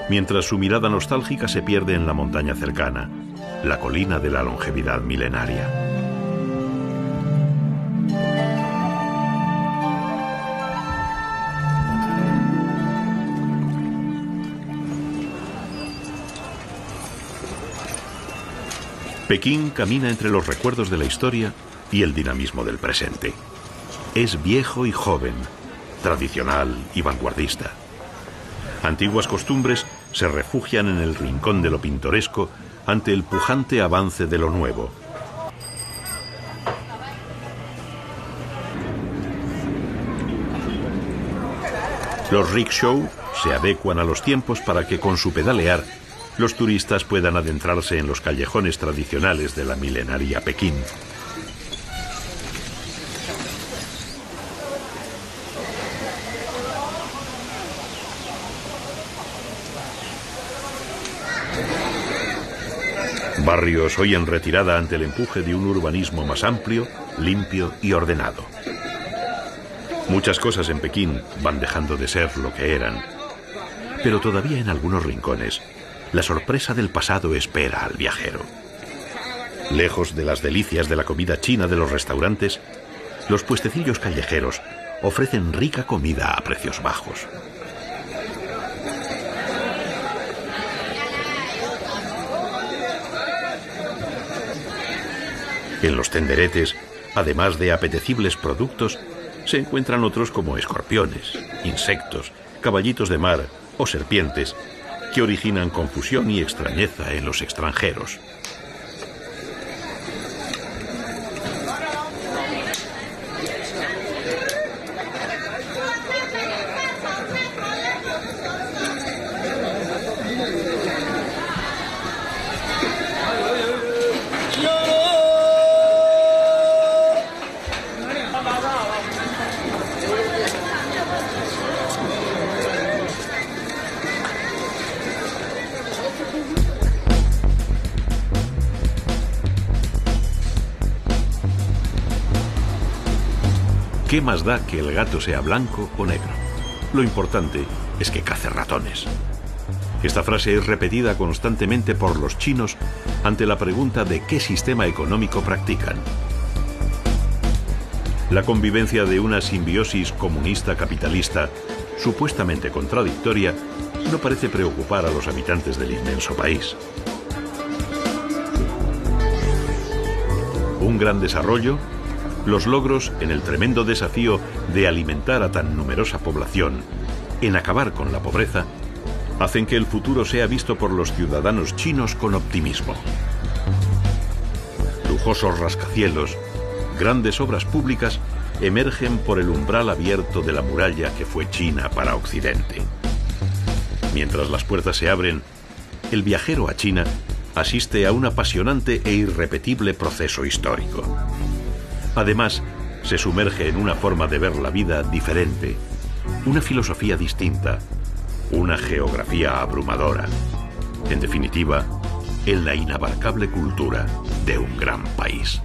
mientras su mirada nostálgica se pierde en la montaña cercana, la colina de la longevidad milenaria. Pekín camina entre los recuerdos de la historia y el dinamismo del presente. Es viejo y joven, tradicional y vanguardista. Antiguas costumbres se refugian en el rincón de lo pintoresco ante el pujante avance de lo nuevo. Los rickshaw se adecuan a los tiempos para que con su pedalear los turistas puedan adentrarse en los callejones tradicionales de la milenaria Pekín. Barrios hoy en retirada ante el empuje de un urbanismo más amplio, limpio y ordenado. Muchas cosas en Pekín van dejando de ser lo que eran, pero todavía en algunos rincones la sorpresa del pasado espera al viajero. Lejos de las delicias de la comida china de los restaurantes, los puestecillos callejeros ofrecen rica comida a precios bajos. En los tenderetes, además de apetecibles productos, se encuentran otros como escorpiones, insectos, caballitos de mar o serpientes, que originan confusión y extrañeza en los extranjeros. ¿Qué más da que el gato sea blanco o negro? Lo importante es que cace ratones. Esta frase es repetida constantemente por los chinos ante la pregunta de qué sistema económico practican. La convivencia de una simbiosis comunista-capitalista supuestamente contradictoria no parece preocupar a los habitantes del inmenso país. Un gran desarrollo, los logros en el tremendo desafío de alimentar a tan numerosa población, en acabar con la pobreza, hacen que el futuro sea visto por los ciudadanos chinos con optimismo. Lujosos rascacielos, grandes obras públicas emergen por el umbral abierto de la muralla que fue China para Occidente. Mientras las puertas se abren, el viajero a China asiste a un apasionante e irrepetible proceso histórico. Además, se sumerge en una forma de ver la vida diferente, una filosofía distinta, una geografía abrumadora. En definitiva, en la inabarcable cultura de un gran país.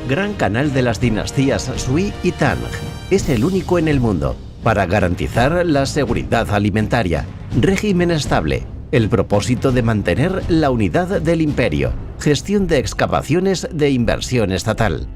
Gran Canal de las dinastías Sui y Tang. Es el único en el mundo para garantizar la seguridad alimentaria, régimen estable, el propósito de mantener la unidad del imperio, gestión de excavaciones de inversión estatal.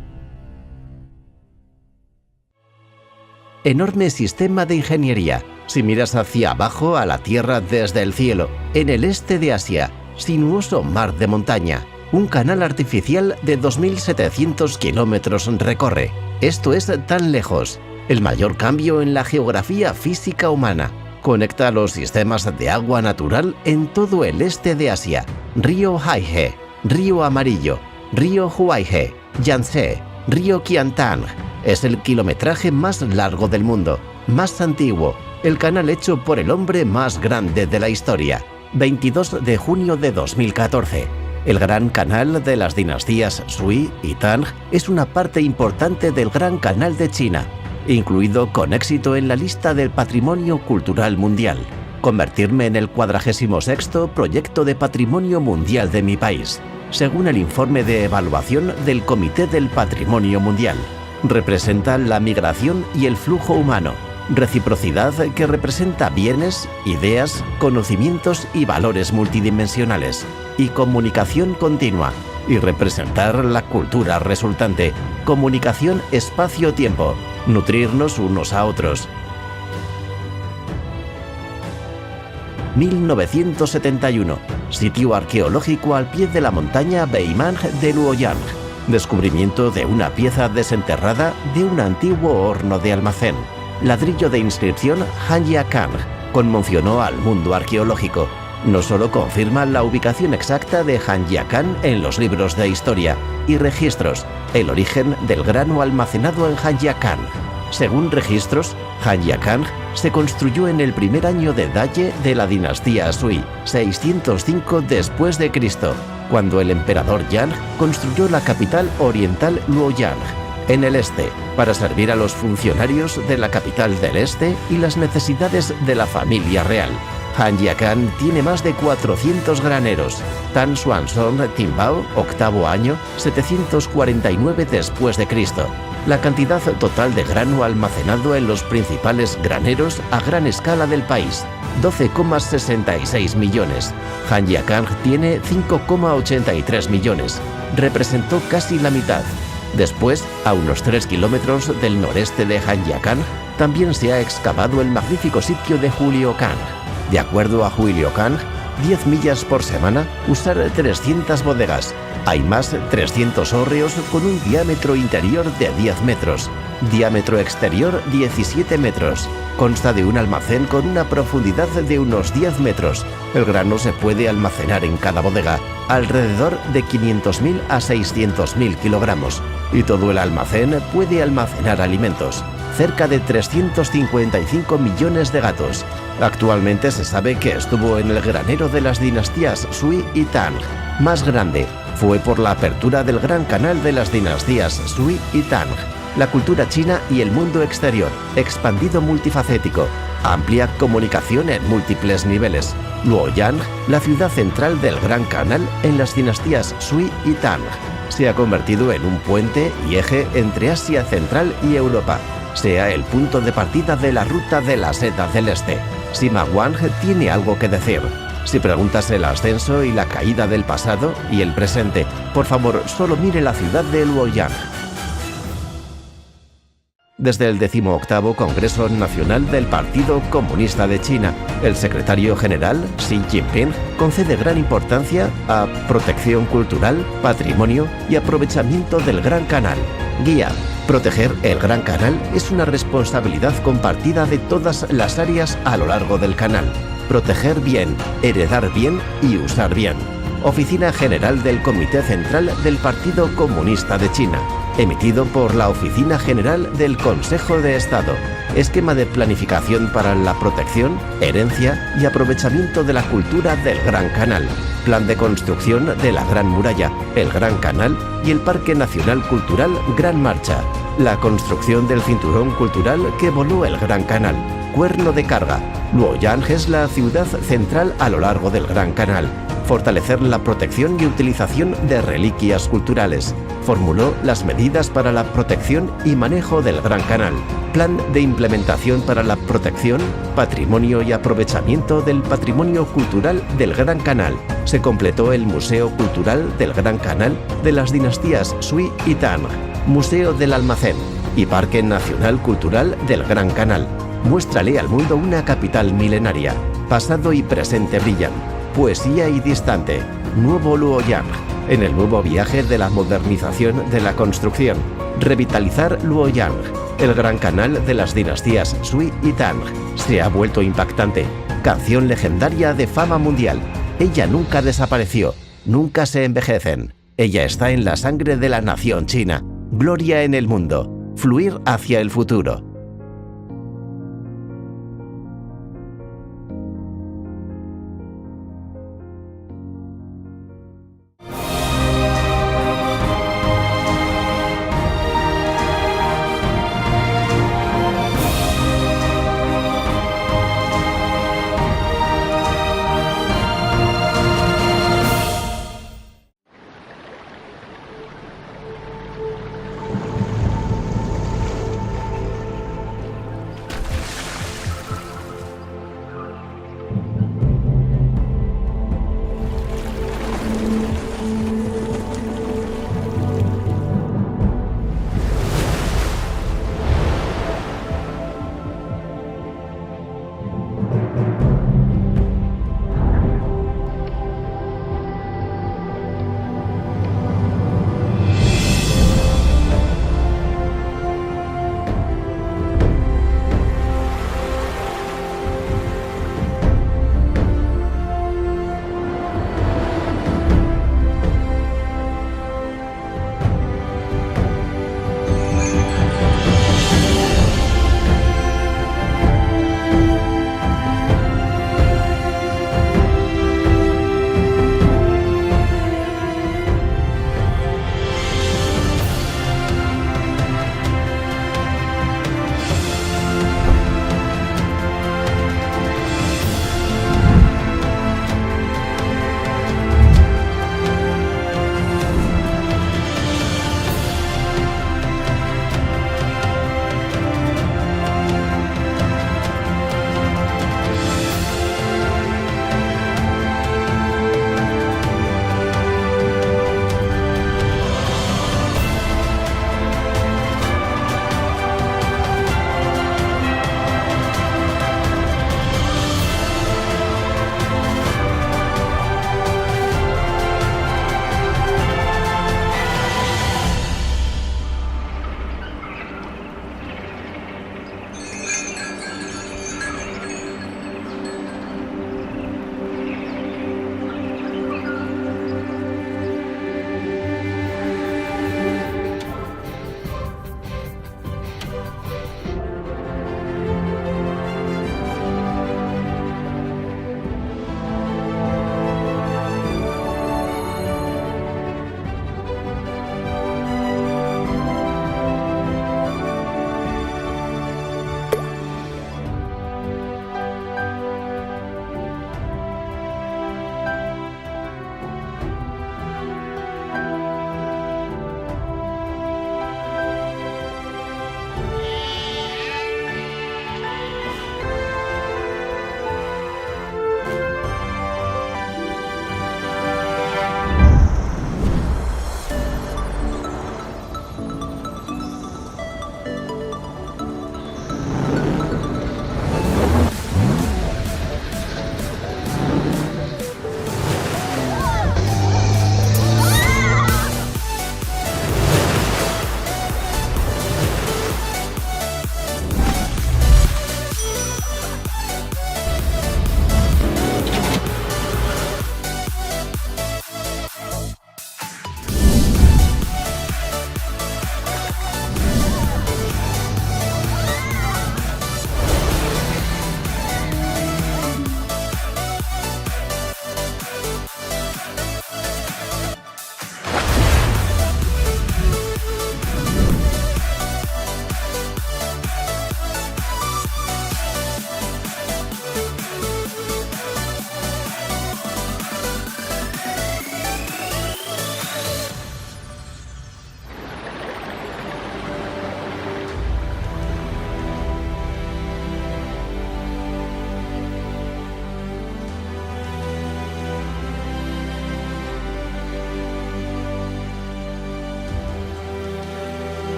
Enorme sistema de ingeniería. Si miras hacia abajo a la Tierra desde el cielo, en el este de Asia, sinuoso mar de montaña, un canal artificial de 2.700 kilómetros recorre. Esto es tan lejos. El mayor cambio en la geografía física humana. Conecta los sistemas de agua natural en todo el este de Asia. Río Haihe, Río Amarillo, Río Huaihe, Yangtze, Río Qiantang. Es el kilometraje más largo del mundo, más antiguo, el canal hecho por el hombre más grande de la historia. 22 de junio de 2014. El Gran Canal de las dinastías Sui y Tang es una parte importante del Gran Canal de China, incluido con éxito en la lista del Patrimonio Cultural Mundial. Convertirme en el 46º proyecto de Patrimonio Mundial de mi país, según el informe de evaluación del Comité del Patrimonio Mundial. Representa la migración y el flujo humano, reciprocidad que representa bienes, ideas, conocimientos y valores multidimensionales, y comunicación continua, y representar la cultura resultante, comunicación espacio-tiempo, nutrirnos unos a otros. 1971. Sitio arqueológico al pie de la montaña Beimang de Luoyang. Descubrimiento de una pieza desenterrada de un antiguo horno de almacén. Ladrillo de inscripción Hanjiakang conmocionó al mundo arqueológico. No solo confirma la ubicación exacta de Hanjiakang en los libros de historia y registros, el origen del grano almacenado en Hanjiakang. Según registros, Hanjiakang se construyó en el primer año de Daye de la dinastía Sui, 605 después de Cristo, cuando el emperador Yang construyó la capital oriental Luoyang, en el este, para servir a los funcionarios de la capital del este y las necesidades de la familia real. Hanjiakang tiene más de 400 graneros. Tan Xuanzong Timbao, octavo año, 749 después de Cristo. La cantidad total de grano almacenado en los principales graneros a gran escala del país, 12,66 millones. Hanjiakang tiene 5,83 millones. Representó casi la mitad. Después, a unos 3 kilómetros del noreste de Hanjiakang, también se ha excavado el magnífico sitio de Huliokang. De acuerdo a Huliokang, 10 millas por semana, usar 300 bodegas. Hay más 300 hórreos con un diámetro interior de 10 metros, diámetro exterior 17 metros. Consta de un almacén con una profundidad de unos 10 metros. El grano se puede almacenar en cada bodega, alrededor de 500.000 a 600.000 kilogramos. Y todo el almacén puede almacenar alimentos. Cerca de 355 millones de gatos. Actualmente se sabe que estuvo en el granero de las dinastías Sui y Tang. Más grande, fue por la apertura del Gran Canal de las dinastías Sui y Tang. La cultura china y el mundo exterior, expandido multifacético, amplia comunicación en múltiples niveles. Luoyang, la ciudad central del Gran Canal en las dinastías Sui y Tang, se ha convertido en un puente y eje entre Asia Central y Europa. Sea el punto de partida de la ruta de la seda celeste. Sima Wang tiene algo que decir. Si preguntas el ascenso y la caída del pasado y el presente, por favor, solo mire la ciudad de Luoyang. Desde el 18º Congreso Nacional del Partido Comunista de China, el secretario general, Xi Jinping, concede gran importancia a protección cultural, patrimonio y aprovechamiento del Gran Canal. Guía. Proteger el Gran Canal es una responsabilidad compartida de todas las áreas a lo largo del canal. Proteger bien, heredar bien y usar bien. Oficina General del Comité Central del Partido Comunista de China. Emitido por la Oficina General del Consejo de Estado. Esquema de planificación para la protección, herencia y aprovechamiento de la cultura del Gran Canal. Plan de construcción de la Gran Muralla, el Gran Canal y el Parque Nacional Cultural Gran Marcha. La construcción del cinturón cultural que voló el Gran Canal. Cuerno de carga. Luoyang es la ciudad central a lo largo del Gran Canal. fortalecer la protección y utilización de reliquias culturales. Formuló las medidas para la protección y manejo del Gran Canal, plan de implementación para la protección, patrimonio y aprovechamiento del patrimonio cultural del Gran Canal. Se completó el Museo Cultural del Gran Canal de las dinastías Sui y Tang, Museo del Almacén y Parque Nacional Cultural del Gran Canal. Muéstrale al mundo una capital milenaria. Pasado y presente brillan. Poesía y distante. Nuevo Luoyang. En el nuevo viaje de la modernización de la construcción. Revitalizar Luoyang. El Gran Canal de las dinastías Sui y Tang se ha vuelto impactante. Canción legendaria de fama mundial. Ella nunca desapareció. Nunca se envejecen. Ella está en la sangre de la nación china. Gloria en el mundo. Fluir hacia el futuro.